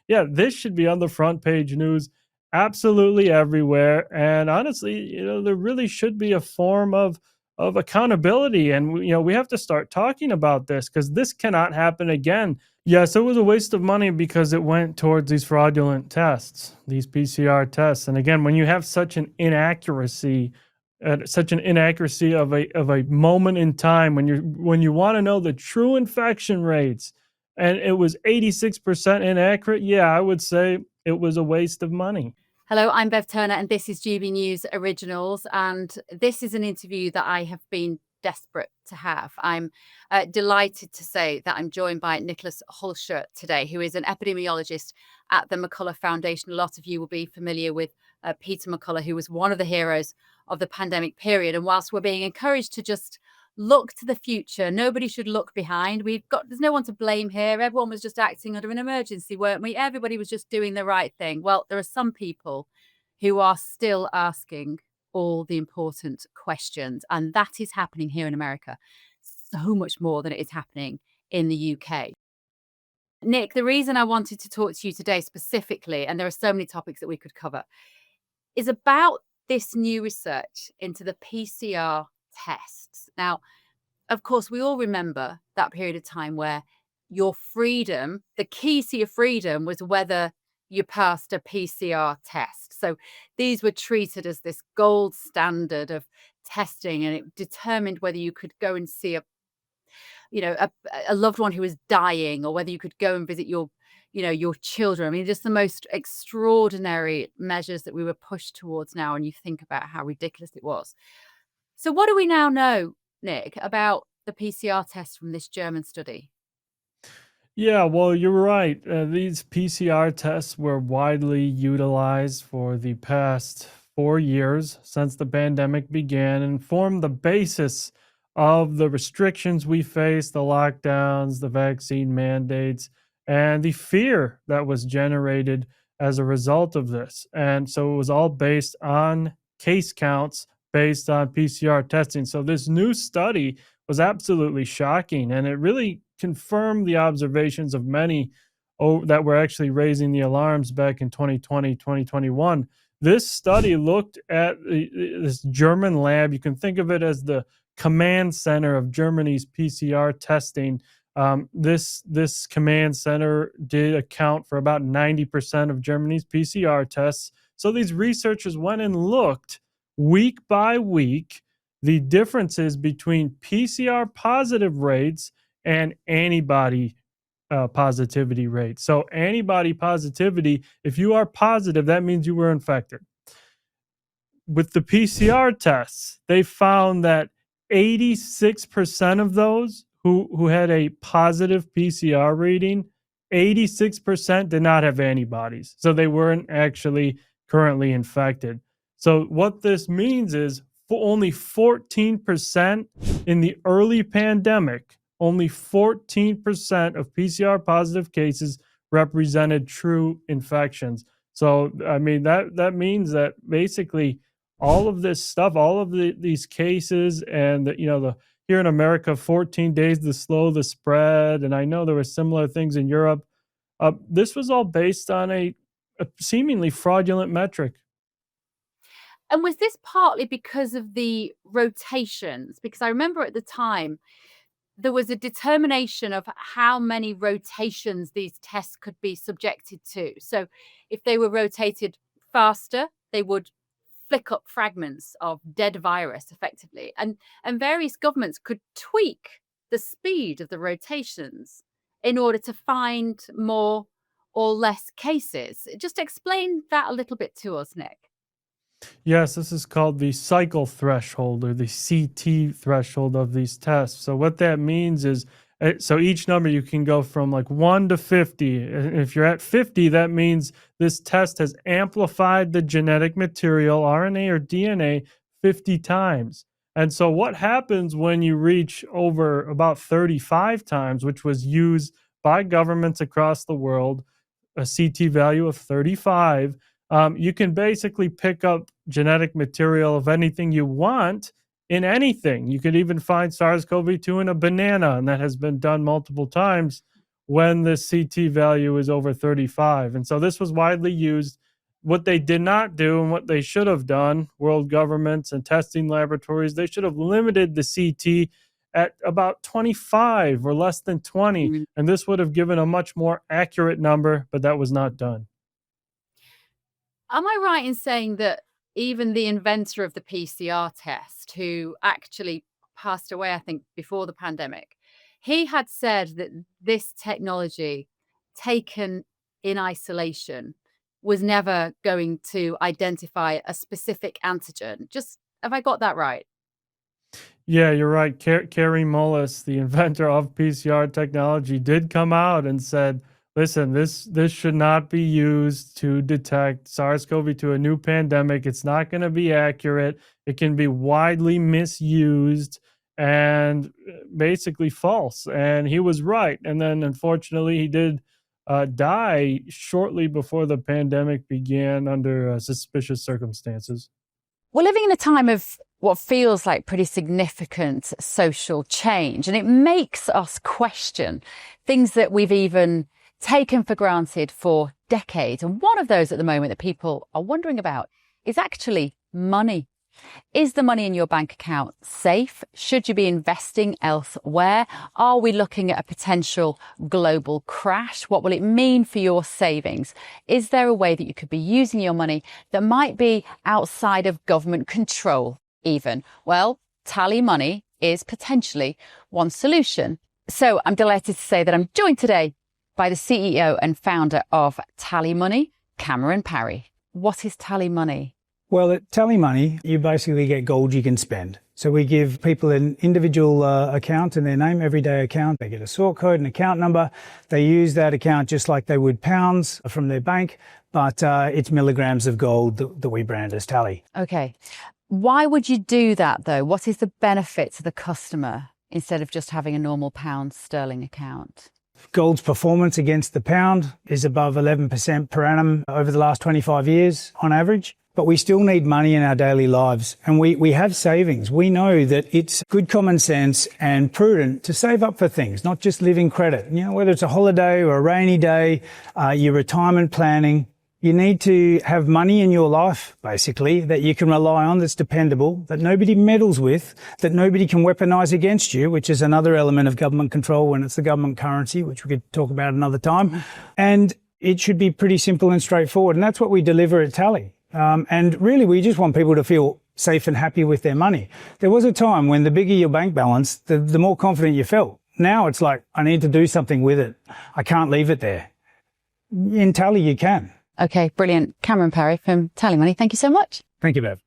yeah, this should be on the front page news absolutely everywhere. And honestly, there really should be a form of accountability. And we have to start talking about this because this cannot happen again. Yes, it was a waste of money because it went towards these fraudulent tests, these PCR tests. And again, when you have such an inaccuracy of a moment in time when you want to know the true infection rates, and it was 86% inaccurate, yeah, I would say it was a waste of money. Hello, I'm Bev Turner, and this is GB News Originals. And this is an interview that I have been desperate to have. I'm delighted to say that I'm joined by Nicholas Hulscher today, who is an epidemiologist at the McCullough Foundation. A lot of you will be familiar with Peter McCullough, who was one of the heroes of the pandemic period. And whilst we're being encouraged to just look to the future, nobody should look behind. There's no one to blame here. Everyone was just acting under an emergency, weren't we? Everybody was just doing the right thing. Well, there are some people who are still asking all the important questions, and that is happening here in America so much more than it is happening in the UK. Nick, the reason I wanted to talk to you today specifically, and there are so many topics that we could cover, is about this new research into the PCR tests. Now, of course, we all remember that period of time where your freedom, the key to your freedom was whether you passed a PCR test. So these were treated as this gold standard of testing, and it determined whether you could go and see a loved one who was dying, or whether you could go and visit your children. I mean, just the most extraordinary measures that we were pushed towards now, and you think about how ridiculous it was. So what do we now know, Nick, about the PCR test from this German study? Yeah, well, you're right. These PCR tests were widely utilized for the past 4 years since the pandemic began and formed the basis of the restrictions we face, the lockdowns, the vaccine mandates, and the fear that was generated as a result of this. And so it was all based on case counts based on PCR testing. So this new study was absolutely shocking, and it really confirmed the observations of many that were actually raising the alarms back in 2020, 2021. This study looked at this German lab. You can think of it as the command center of Germany's PCR testing. This command center did account for about 90% of Germany's PCR tests. So these researchers went and looked week by week the differences between PCR positive rates and antibody positivity rates. So antibody positivity, if you are positive, that means you were infected. With the PCR tests, they found that 86% of those who had a positive PCR reading, 86% did not have antibodies. So they weren't actually currently infected. So what this means is only 14% in the early pandemic, only 14% of PCR positive cases represented true infections. So, I mean, that means that basically all of this stuff, all of these cases, and here in America, 14 days to slow the spread, and I know there were similar things in Europe. This was all based on a seemingly fraudulent metric. And was this partly because of the rotations? Because I remember at the time there was a determination of how many rotations these tests could be subjected to. So if they were rotated faster, they would flick up fragments of dead virus effectively. And various governments could tweak the speed of the rotations in order to find more or less cases. Just explain that a little bit to us, Nick. Yes, this is called the cycle threshold or the CT threshold of these tests. So what that means is, so each number you can go from like 1 to 50. If you're at 50, that means this test has amplified the genetic material, RNA or DNA, 50 times. And so what happens when you reach over about 35 times, which was used by governments across the world, a CT value of 35, you can basically pick up genetic material of anything you want in anything. You could even find SARS-CoV-2 in a banana, and that has been done multiple times. when the CT value is over 35. And so this was widely used. What they did not do and what they should have done, world governments and testing laboratories, they should have limited the CT at about 25 or less than 20. Mm. And this would have given a much more accurate number, but that was not done. Am I right in saying that even the inventor of the PCR test, who actually passed away, I think, before the pandemic, he had said that this technology, taken in isolation, was never going to identify a specific antigen? Just have I got that right? Yeah, you're right. Carrie Mullis, the inventor of PCR technology, did come out and said, "Listen, this should not be used to detect SARS-CoV-2, a new pandemic. It's not going to be accurate. It can be widely misused and basically false." And he was right. And then, unfortunately, he did die shortly before the pandemic began under suspicious circumstances. We're living in a time of what feels like pretty significant social change, and it makes us question things that we've even taken for granted for decades. And one of those at the moment that people are wondering about is actually money. Is the money in your bank account safe? Should you be investing elsewhere? Are we looking at a potential global crash? What will it mean for your savings? Is there a way that you could be using your money that might be outside of government control even? Well, TallyMoney is potentially one solution. So I'm delighted to say that I'm joined today by the CEO and founder of TallyMoney, Cameron Parry. What is TallyMoney? Well, at TallyMoney, you basically get gold you can spend. So we give people an individual account in their name, everyday account. They get a sort code and account number. They use that account just like they would pounds from their bank, but it's milligrams of gold that we brand as Tally. Okay. Why would you do that, though? What is the benefit to the customer instead of just having a normal pound sterling account? Gold's performance against the pound is above 11% per annum over the last 25 years on average. But we still need money in our daily lives, and we have savings. We know that it's good common sense and prudent to save up for things, not just living credit. You know, whether it's a holiday or a rainy day, your retirement planning, you need to have money in your life, basically, that you can rely on, that's dependable, that nobody meddles with, that nobody can weaponize against you, which is another element of government control when it's the government currency, which we could talk about another time. And it should be pretty simple and straightforward, and that's what we deliver at Tally. And really, we just want people to feel safe and happy with their money. There was a time when the bigger your bank balance, the more confident you felt. Now it's like, I need to do something with it. I can't leave it there. In Tally, you can. Okay, brilliant. Cameron Parry from TallyMoney. Thank you so much. Thank you, Bev.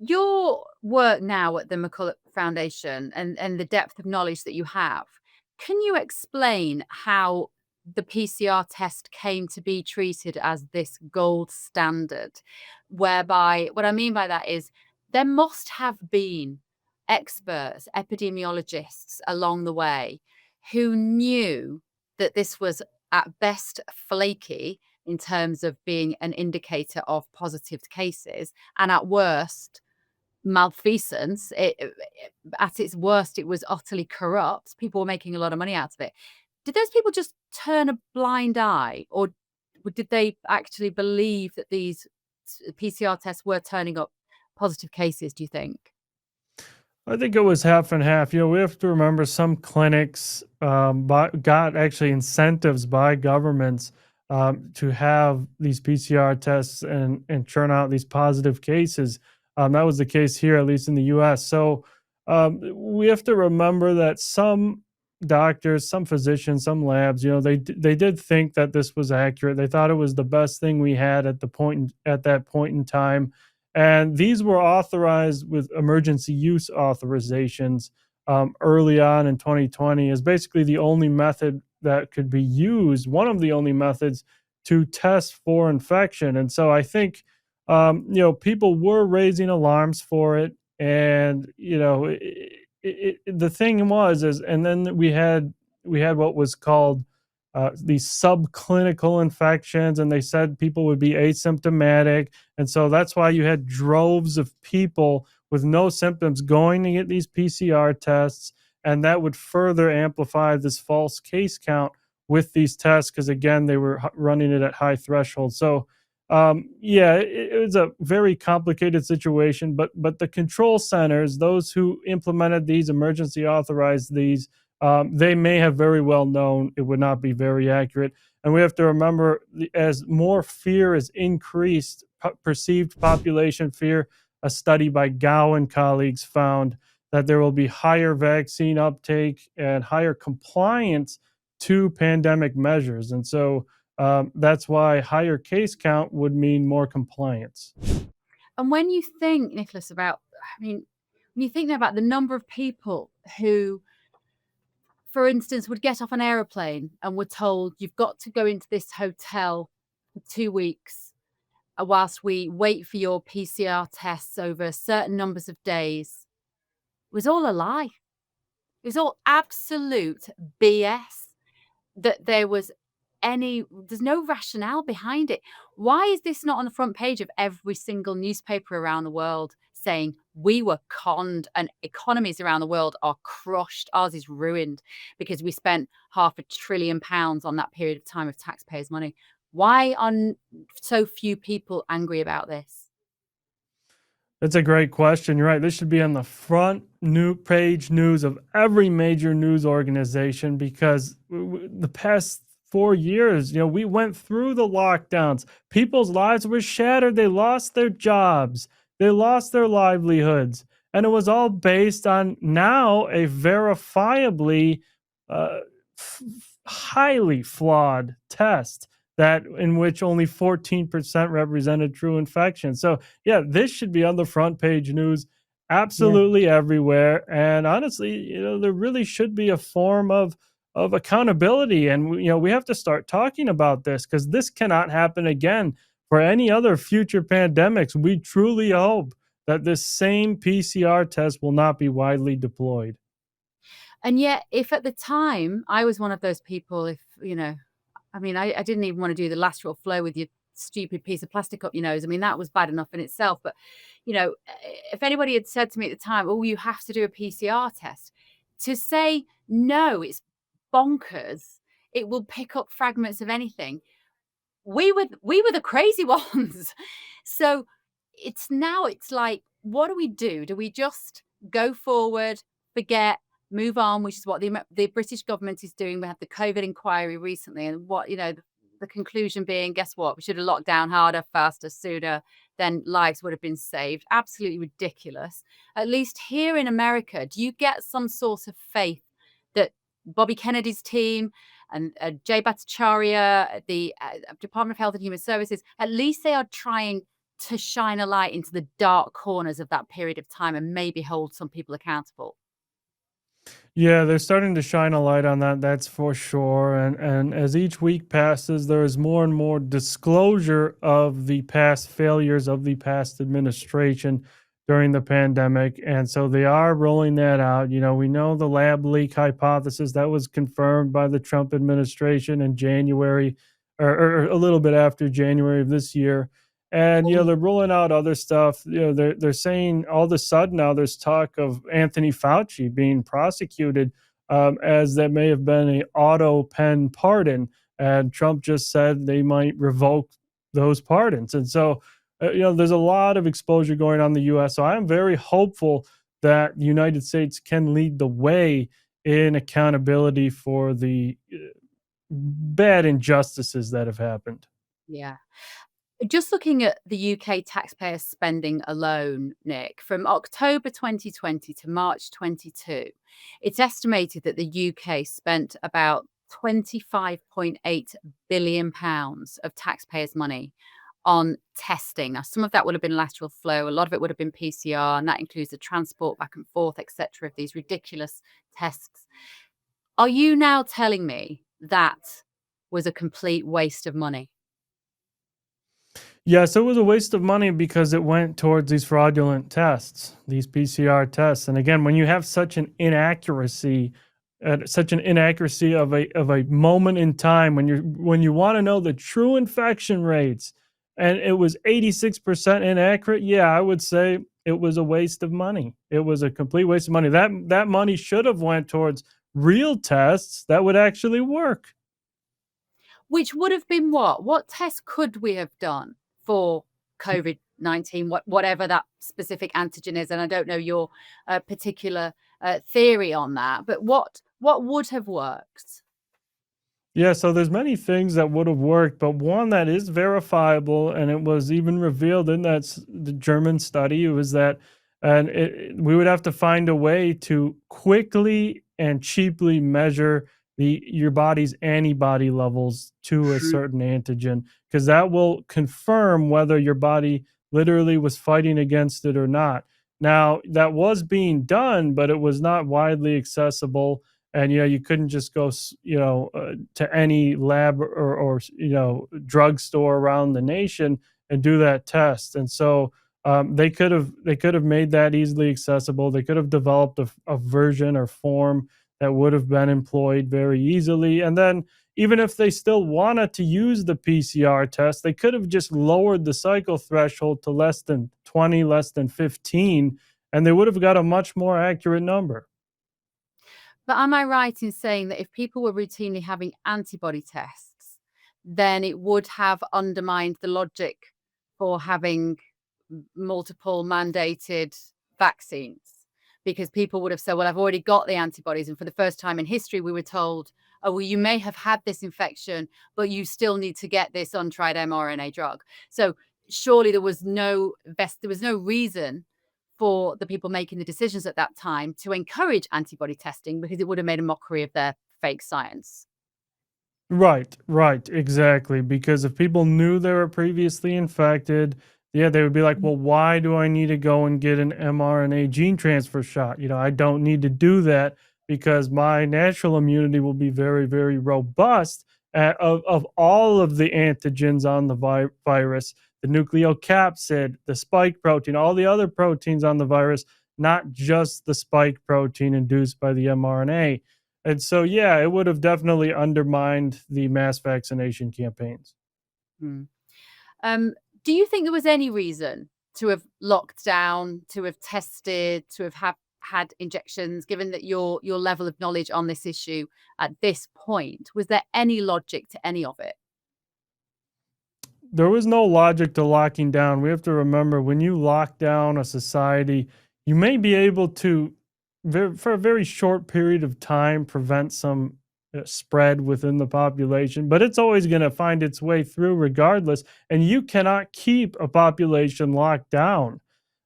Your work now at the McCullough Foundation and the depth of knowledge that you have, can you explain how the PCR test came to be treated as this gold standard? Whereby, what I mean by that is there must have been experts, epidemiologists along the way who knew that this was at best flaky in terms of being an indicator of positive cases, and at worst, malfeasance. At its worst, it was utterly corrupt. People were making a lot of money out of it. Did those people just turn a blind eye, or did they actually believe that these PCR tests were turning up positive cases, do you think? I think it was half and half. You know, we have to remember some clinics got actually incentives by governments to have these PCR tests and churn out these positive cases. That was the case here, at least in the U.S. So we have to remember that some doctors, some physicians, some labs, you know, they did think that this was accurate. They thought it was the best thing we had at that point in time. And these were authorized with emergency use authorizations early on in 2020 as basically the only method that could be used, one of the only methods to test for infection. And so I think, you know, people were raising alarms for it. And, you know, the thing was, and then we had what was called these subclinical infections, and they said people would be asymptomatic. And so that's why you had droves of people with no symptoms going to get these PCR tests. And that would further amplify this false case count with these tests because, again, they were running it at high thresholds. So, yeah, it was a very complicated situation. But the control centers, those who implemented these, emergency authorized these, they may have very well known it would not be very accurate. And we have to remember, as more fear is increased, perceived population fear, a study by Gao and colleagues found that there will be higher vaccine uptake and higher compliance to pandemic measures. And so that's why higher case count would mean more compliance. And when you think, Nicholas, about, I mean, when you think about the number of people who, for instance, would get off an aeroplane and were told, you've got to go into this hotel for 2 weeks whilst we wait for your PCR tests over certain numbers of days, it was all a lie. It was all absolute BS. That there's no rationale behind it. Why is this not on the front page of every single newspaper around the world saying we were conned and economies around the world are crushed? Ours is ruined because we spent £500 billion on that period of time of taxpayers' money. Why are so few people angry about this? That's a great question. You're right. This should be on the front page news of every major news organization because the past 4 years, we went through the lockdowns. People's lives were shattered. They lost their jobs. They lost their livelihoods. And it was all based on now a verifiably highly flawed test that in which only 14% represented true infection. So yeah, this should be on the front page news absolutely everywhere. And honestly, there really should be a form of accountability. And we have to start talking about this because this cannot happen again for any other future pandemics. We truly hope that this same PCR test will not be widely deployed. And yet, if at the time I was one of those people, I didn't even want to do the lateral flow with your stupid piece of plastic up your nose. I mean, that was bad enough in itself. But, if anybody had said to me at the time, oh, you have to do a PCR test, to say, no, it's bonkers, it will pick up fragments of anything. We were the crazy ones. So it's like, what do we do? Do we just go forward, forget, move on, which is what the British government is doing? We had the COVID inquiry recently, and the conclusion being, guess what? We should have locked down harder, faster, sooner, then lives would have been saved. Absolutely ridiculous. At least here in America, do you get some sort of faith that Bobby Kennedy's team and Jay Bhattacharya, the Department of Health and Human Services, at least they are trying to shine a light into the dark corners of that period of time and maybe hold some people accountable? Yeah, they're starting to shine a light on that, that's for sure. And as each week passes, there is more and more disclosure of the past failures of the past administration during the pandemic. And so they are rolling that out. We know the lab leak hypothesis that was confirmed by the Trump administration in January or a little bit after January of this year. And they're rolling out other stuff. They're saying all of a sudden now there's talk of Anthony Fauci being prosecuted, as that may have been an auto pen pardon, and Trump just said they might revoke those pardons. And so there's a lot of exposure going on in the U.S. So I'm very hopeful that the United States can lead the way in accountability for the bad injustices that have happened. Yeah. Just looking at the UK taxpayer spending alone, Nick, from October 2020 to March 22, it's estimated that the UK spent about £25.8 billion of taxpayers' money on testing. Now, some of that would have been lateral flow, a lot of it would have been PCR, and that includes the transport back and forth, etc., of these ridiculous tests. Are you now telling me that was a complete waste of money? Yes, it was a waste of money because it went towards these fraudulent tests, these PCR tests. And again, when you have such an inaccuracy at such an inaccuracy of a moment in time when you want to know the true infection rates, and it was 86% inaccurate. Yeah, I would say it was a waste of money. It was a complete waste of money. That money should have went towards real tests that would actually work. Which would have been what? What test could we have done for COVID-19, whatever that specific antigen is? And I don't know your particular theory on that, but what would have worked? Yeah, so there's many things that would have worked, but one that is verifiable, and it was even revealed in the German study, was that, and we would have to find a way to quickly and cheaply measure your body's antibody levels to a certain antigen, because that will confirm whether your body literally was fighting against it or not. Now, that was being done, but it was not widely accessible, and you couldn't just go to any lab or drugstore around the nation and do that test. And so they could have made that easily accessible. They could have developed a version or form that would have been employed very easily. And then even if they still wanted to use the PCR test, they could have just lowered the cycle threshold to less than 20, less than 15, and they would have got a much more accurate number. But am I right in saying that if people were routinely having antibody tests, then it would have undermined the logic for having multiple mandated vaccines? Because people would have said, well, I've already got the antibodies. And for the first time in history, we were told, oh, well, you may have had this infection, but you still need to get this untried mRNA drug. So surely there was no reason for the people making the decisions at that time to encourage antibody testing, because it would have made a mockery of their fake science. Right, exactly. Because if people knew they were previously infected, yeah, they would be like, well, why do I need to go and get an mRNA gene transfer shot? I don't need to do that because my natural immunity will be very, very robust of all of the antigens on the virus, the nucleocapsid, the spike protein, all the other proteins on the virus, not just the spike protein induced by the mRNA. And so, yeah, it would have definitely undermined the mass vaccination campaigns. Mm. Do you think there was any reason to have locked down, to have tested, to have had injections, given that your level of knowledge on this issue at this point? Was there any logic to any of it? There was no logic to locking down. We have to remember, when you lock down a society, you may be able to, for a very short period of time, prevent some spread within the population, but it's always going to find its way through regardless. And you cannot keep a population locked down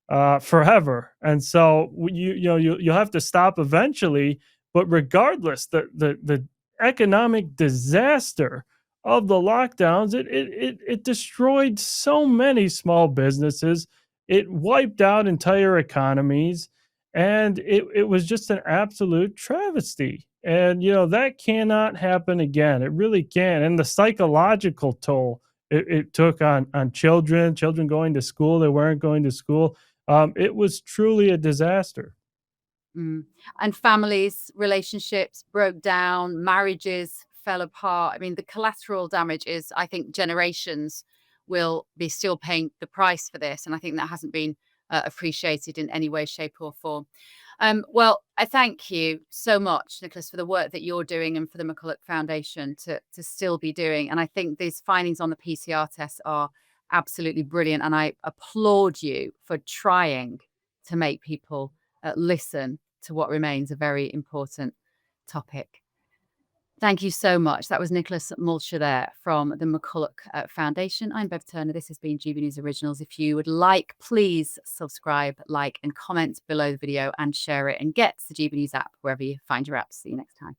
forever. And so you'll have to stop eventually. But regardless, the economic disaster of the lockdowns, it destroyed so many small businesses. It wiped out entire economies, and it was just an absolute travesty. And that cannot happen again. It really can. And the psychological toll it took on children going to school, they weren't going to school. It was truly a disaster. Mm. And families, relationships broke down, marriages fell apart. I mean, the collateral damage is, I think, generations will be still paying the price for this. And I think that hasn't been appreciated in any way, shape, or form. Well, I thank you so much, Nicholas, for the work that you're doing and for the McCullough Foundation to still be doing. And I think these findings on the PCR tests are absolutely brilliant. And I applaud you for trying to make people listen to what remains a very important topic. Thank you so much. That was Nicholas Hulscher there from the McCullough Foundation. I'm Bev Turner. This has been GB News Originals. If you would like, please subscribe, like, and comment below the video and share it, and get the GB News app wherever you find your apps. See you next time.